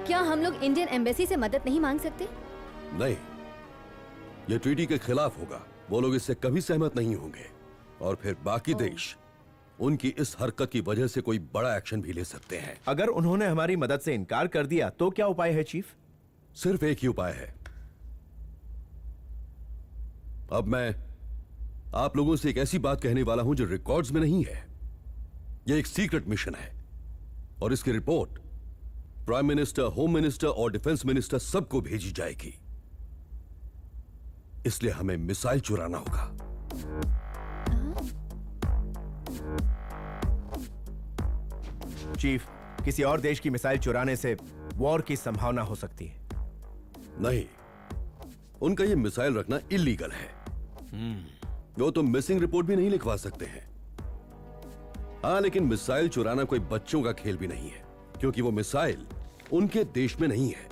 क्या हम लोग इंडियन एम्बेसी से मदद नहीं मांग सकते? नहीं, ये ट्रीटी के खिलाफ होगा। वो लोग इससे कभी सहमत नहीं होंगे और फिर बाकी देश उनकी इस हरकत की वजह से कोई बड़ा एक्शन भी ले सकते हैं। अगर उन्होंने हमारी मदद से इनकार कर दिया तो क्या उपाय है चीफ? सिर्फ एक ही उपाय है। अब मैं आप लोगों से एक ऐसी बात कहने वाला हूं जो रिकॉर्ड्स में नहीं है। यह एक सीक्रेट मिशन है और इसकी report prime minister, home minister और डिफेंस मिनिस्टर सबको भेजी जाएगी। इसलिए हमें मिसाइल चुराना होगा। चीफ, किसी और देश की मिसाइल चुराने से वॉर की संभावना हो सकती है। नहीं, उनका यह मिसाइल रखना इलीगल है। वो तो मिसिंग रिपोर्ट भी नहीं लिखवा सकते हैं। हाँ, लेकिन मिसाइल चुराना कोई बच्चों का खेल भी नहीं है, क्योंकि वो मिसाइल उनके देश में नहीं है।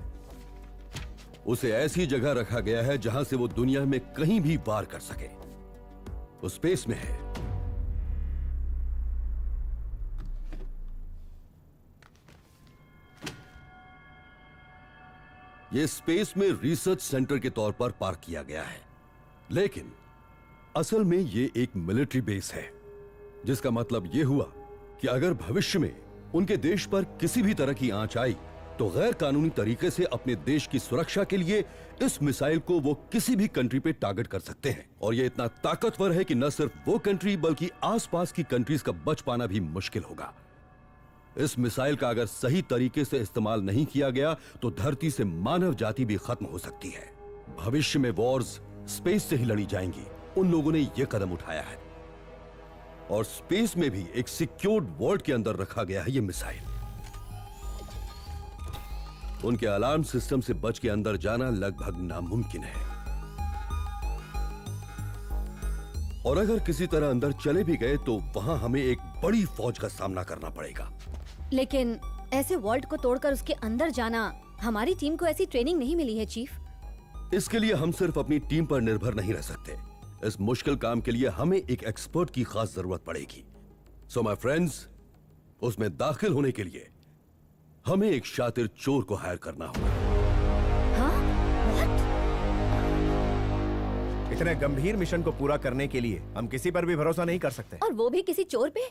उसे ऐसी जगह रखा गया है जहां से वो दुनिया में कहीं भी वार कर सके। वो स्पेस में है। ये स्पेस में रिसर्च सेंटर के तौर पर पार्क किया गया है, लेकिन असल में ये एक मिलिट्री बेस है, जिसका मतलब यह हुआ कि अगर भविष्य में उनके देश पर किसी भी तरह की आंच आई तो गैर कानूनी तरीके से अपने देश की सुरक्षा के लिए इस मिसाइल को वो किसी भी कंट्री पे टारगेट कर सकते हैं। और ये इतना ताकतवर है कि न सिर्फ वो कंट्री बल्कि आसपास की कंट्रीज का बच पाना भी मुश्किल होगा। इस मिसाइल का अगर सही तरीके से इस्तेमाल नहीं किया गया तो धरती से मानव जाति भी खत्म हो सकती है। भविष्य में वॉर्स स्पेस से ही लड़ी जाएंगी। उन लोगों ने यह कदम उठाया है और स्पेस में भी एक सिक्योर्ड वर्ल्ड के अंदर रखा गया है यह मिसाइल। उनके अलार्म सिस्टम से बच के अंदर जाना लगभग नामुमकिन है, और अगर किसी तरह अंदर चले भी गए तो वहां हमें एक बड़ी फौज का सामना करना पड़ेगा। लेकिन ऐसे वर्ल्ड को तोड़कर उसके अंदर जाना, हमारी टीम को ऐसी ट्रेनिंग नहीं मिली है चीफ। इसके लिए हम सिर्फ अपनी टीम पर निर्भर नहीं रह सकते। इस मुश्किल काम के लिए हमें एक एक्सपर्ट की खास जरूरत पड़ेगी। सो माय फ्रेंड्स, उसमें दाखिल होने के लिए हमें एक शातिर चोर को हायर करना होगा। हाँ? What? इतने गंभीर मिशन को पूरा करने के लिए हम किसी पर भी भरोसा नहीं कर सकते। और वो भी किसी चोर पे?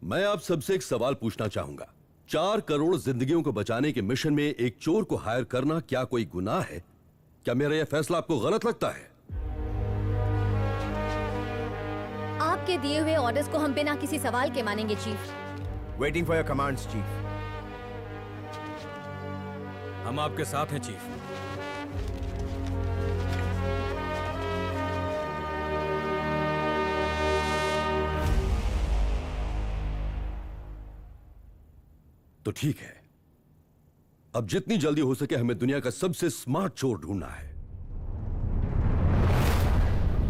मैं आप सबसे एक सवाल पूछना चाहूंगा। 4 करोड़ जिंदगियों को बचाने के मिशन में एक चोर को हायर करना क्या कोई गुनाह है? क्या मेरा यह फैसला आपको गलत लगता है? आपके दिए हुए ऑर्डर्स को हम बिना किसी सवाल के मानेंगे chief. Waiting for your commands chief. हम आपके साथ हैं चीफ। तो ठीक है, अब जितनी जल्दी हो सके हमें दुनिया का सबसे स्मार्ट चोर ढूंढना है।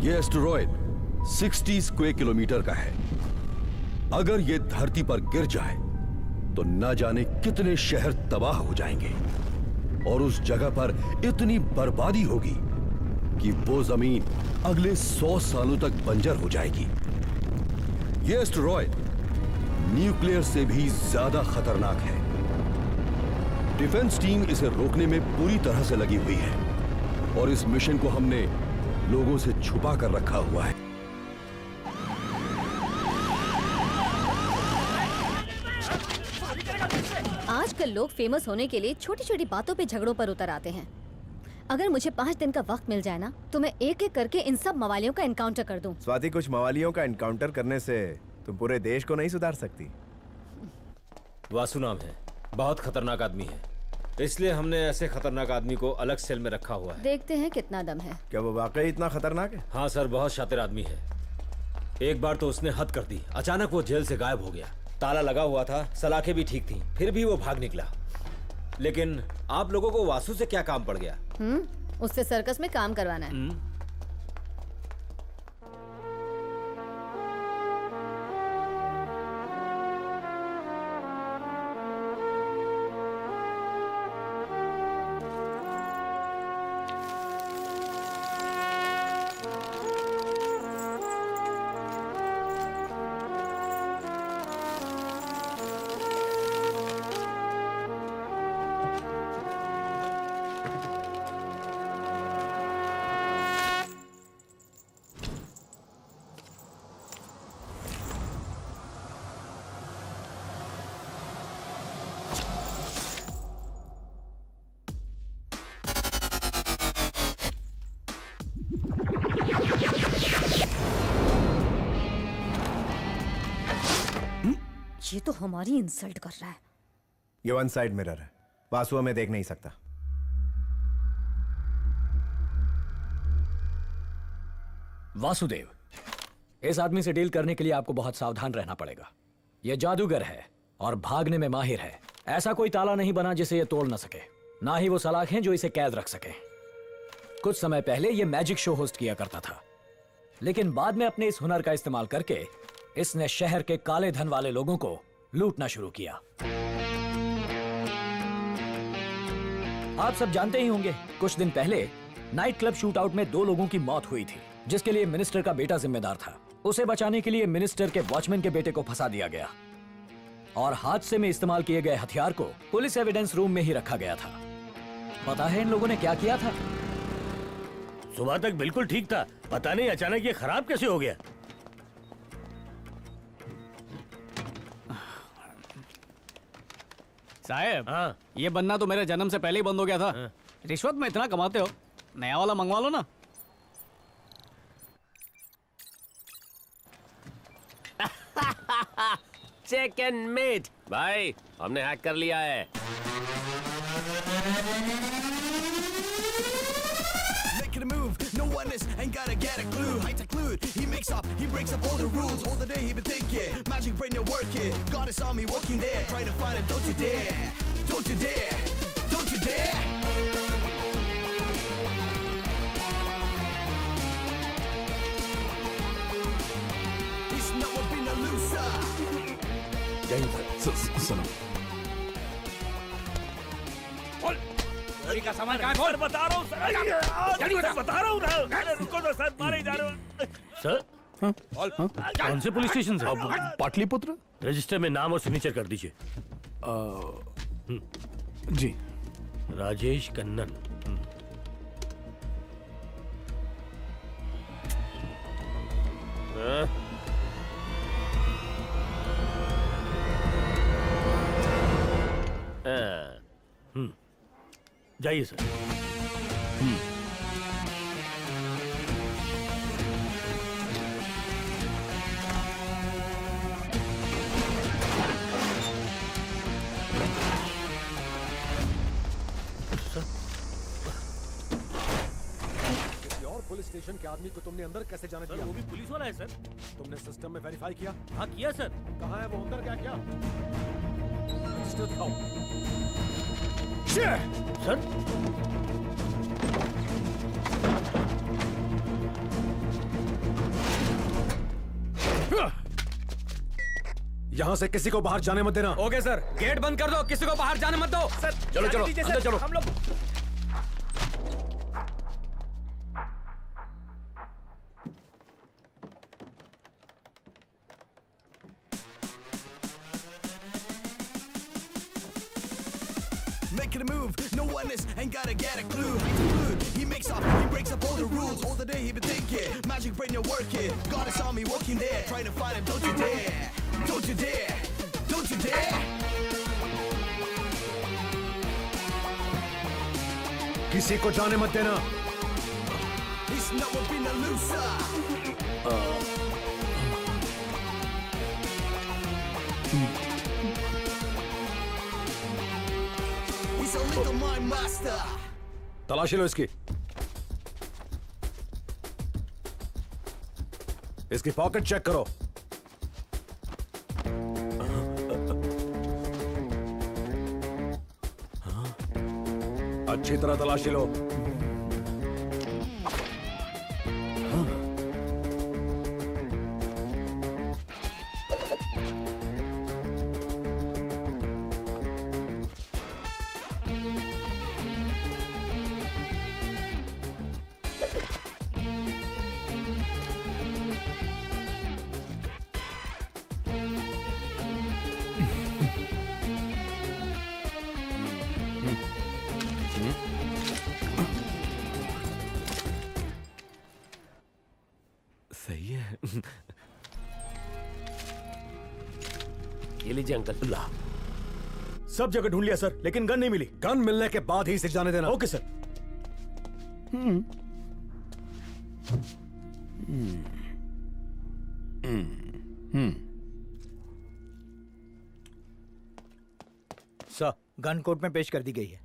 यह एस्टेरॉयड 60 स्क्वायर किलोमीटर का है। अगर यह धरती पर गिर जाए तो न जाने कितने शहर तबाह हो जाएंगे और उस जगह पर इतनी बर्बादी होगी कि वो जमीन अगले 100 सालों तक बंजर हो जाएगी। यह एस्टेरॉयड न्यूक्लियर से भी ज्यादा खतरनाक है। डिफेंस टीम इसे रोकने में पूरी तरह से लगी हुई है और इस मिशन को हमने लोगों से छुपा कर रखा हुआ है। आजकल लोग फेमस होने के लिए छोटी छोटी बातों पे झगड़ों पर उतर आते हैं। अगर मुझे 5 दिन का वक्त मिल जाए ना, तो मैं एक एक करके इन सब मवालियों का एनकाउंटर कर दूं। स्वाति, कुछ मवालियों का एनकाउंटर करने से तुम पूरे देश को नहीं सुधार सकती। वासु नाम है, बहुत खतरनाक आदमी है, इसलिए हमने ऐसे खतरनाक आदमी को अलग सेल में रखा हुआ है। देखते हैं कितना दम है। क्या वो वाकई इतना खतरनाक है? हाँ सर, बहुत शातिर आदमी है। एक बार तो उसने हद कर दी। अचानक वो जेल से गायब हो गया। ताला लगा हुआ था, सलाखें भी ठीक थी, फिर भी वो भाग निकला। लेकिन आप लोगों को वासु से क्या काम पड़ गया? उससे सर्कस में काम करवाना है। ये तो हमारी इंसल्ट कर रहा है। ये वन साइड मिरर है, वासु हमें देख नहीं सकता। वासुदेव, इस आदमी से डील करने के लिए आपको बहुत सावधान रहना पड़ेगा। यह जादूगर है और भागने में माहिर है। ऐसा कोई ताला नहीं बना जिसे यह तोड़ ना सके, ना ही वो सलाखें जो इसे कैद रख सके। कुछ समय पहले यह मैजिक शो होस्ट किया करता था, लेकिन बाद में अपने इस हुनर का इस्तेमाल करके इसने शहर के काले धन वाले लोगों को लूटना शुरू किया। आप सब जानते ही होंगे, कुछ दिन पहले नाइट क्लब शूटआउट में 2 लोगों की मौत हुई थी, जिसके लिए मिनिस्टर का बेटा जिम्मेदार था। उसे बचाने के लिए मिनिस्टर के वॉचमैन के बेटे को फंसा दिया गया और हादसे में इस्तेमाल किए गए हथियार को पुलिस एविडेंस रूम में ही रखा गया था। पता है इन लोगों ने क्या किया था? सुबह तक बिल्कुल ठीक था, पता नहीं अचानक ये खराब कैसे हो गया। साहब, हाँ। ये बनना तो मेरे जन्म से पहले ही बंद हो गया था। रिश्वत में इतना कमाते हो, नया वाला मंगवा लो ना। चिकन मीट भाई, हमने हैक कर लिया है। Making a move, no one is, ain't gotta get a clue. High tech lewd, he makes up, he breaks up all the rules. All the day he been thinking, magic brain not working. God is on me walking there, trying to find him. Don't you dare, don't you dare, don't you dare. He's never been a loser. सुनो, का सामान कहाँ खोल? बता रहा हूँ sir, बता रहा हूँ ना। अरे रुको तो सर, मारे जा रहे हो सर। कौन से पुलिस स्टेशन से? पाटलिपुत्र। रजिस्टर में नाम और सिग्नेचर कर दीजिए। जी। राजेश कन्नन। जाइए सर। और पुलिस स्टेशन के आदमी को तुमने अंदर कैसे जाने दिया? वो भी पुलिस वाला है सर। तुमने सिस्टम में वेरीफाई किया? हाँ किया सर। कहाँ है वो? अंदर क्या क्या? रजिस्टर दिखाओ। सर यहाँ से किसी को बाहर जाने मत देना। ओके सर, गेट बंद कर दो, किसी को बाहर जाने मत दो। सर चलो चलो अंदर चलो। हम लोग Making a move, no one is, ain't gotta get a clue. High tech lewd, he makes up, he breaks up all the rules. All the day he been thinking, magic brain not working. God is on me walking there, trying to find him. Don't you dare, don't you dare, don't you dare. किसी को जाने मत देना। He's never been a loser. He's a little mind master. तलाशी लो इसकी। इसकी pocket check करो। अच्छी तरह तलाशी लो। सही है। ये लीजिए अंकल। ला। सब जगह ढूंढ लिया सर, लेकिन गन नहीं मिली। गन मिलने के बाद ही इसे जाने देना। Okay sir. Sir, gun court में पेश कर दी गई है।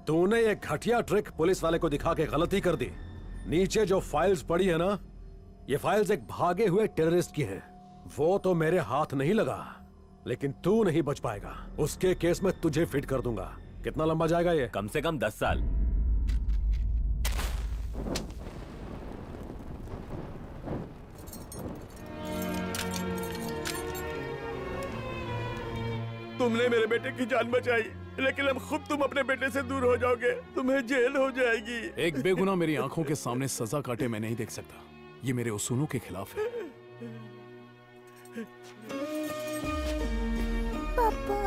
तूने ये घटिया ट्रिक पुलिस वाले को दिखा के गलती कर दी। नीचे जो फाइल्स पड़ी है ना, ये फाइल्स एक भागे हुए टेररिस्ट की हैं। वो तो मेरे हाथ नहीं लगा, लेकिन तू नहीं बच पाएगा। उसके केस में तुझे फिट कर दूंगा। कितना लंबा जाएगा ये? कम से कम 10 साल। तुमने मेरे बेटे की जान बचाई, लेकिन अब खुद तुम अपने बेटे से दूर हो जाओगे। तुम्हें जेल हो जाएगी। एक बेगुनाह मेरी आंखों के सामने सजा काटे मैं नहीं देख सकता। ये मेरे उसूलों के खिलाफ है। पापा।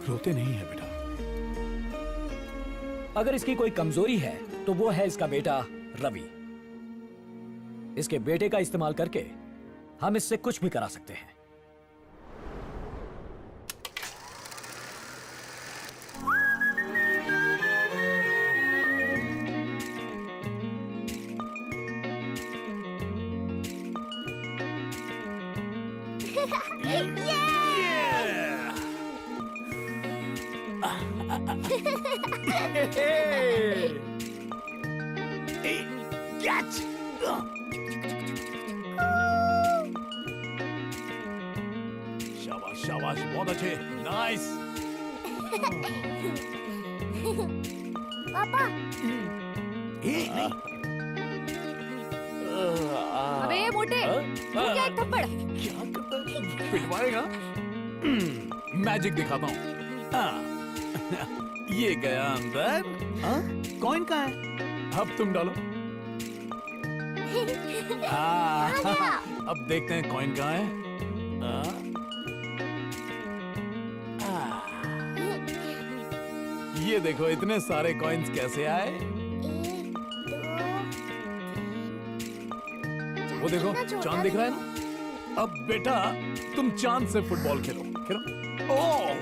रोते नहीं है बेटा। अगर इसकी कोई कमजोरी है तो वो है इसका बेटा रवि। इसके बेटे का इस्तेमाल करके हम इससे कुछ भी करा सकते हैं। शाबाश शाबाश, बहुत अच्छे, नाइस। पापा। अबे मोटे, तू क्या एक थप्पड़? पिटवाएगा? मैजिक दिखाता हूँ। ये गया अंदर। कॉइन कहाँ है? अब तुम डालो। अब देखते हैं कॉइन कहाँ है। ये देखो इतने सारे कॉइन्स कैसे आए। वो देखो चांद दिख रहा है ना। अब बेटा तुम चांद से फुटबॉल खेलो खेलो। ओह